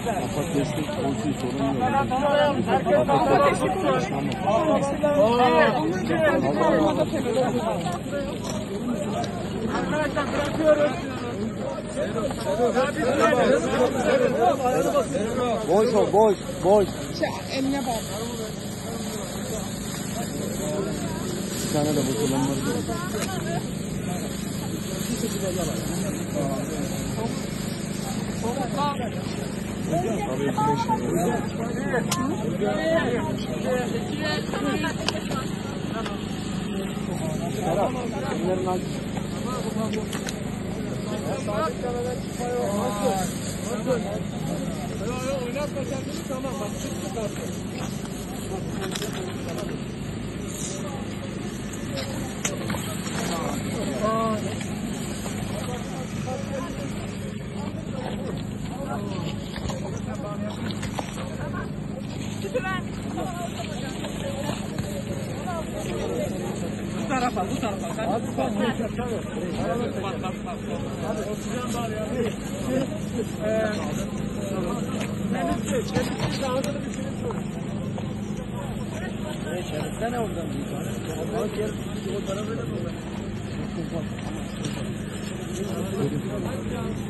Afak destek olsun sorun yok. Afak destek Arkadaşlar bırakıyoruz. boş ol, boş, boş. Eline bak. Bir tane de boş olan var. Oynatma kendini, tamam bak çıktı artık. Bu tarafa. Hadi bak. Hadi oturacağım bari ya. Kendisi de ağzını bir şey sorun. Sen ne oradan diyorsun? Bak gel. O para böyle mi olur?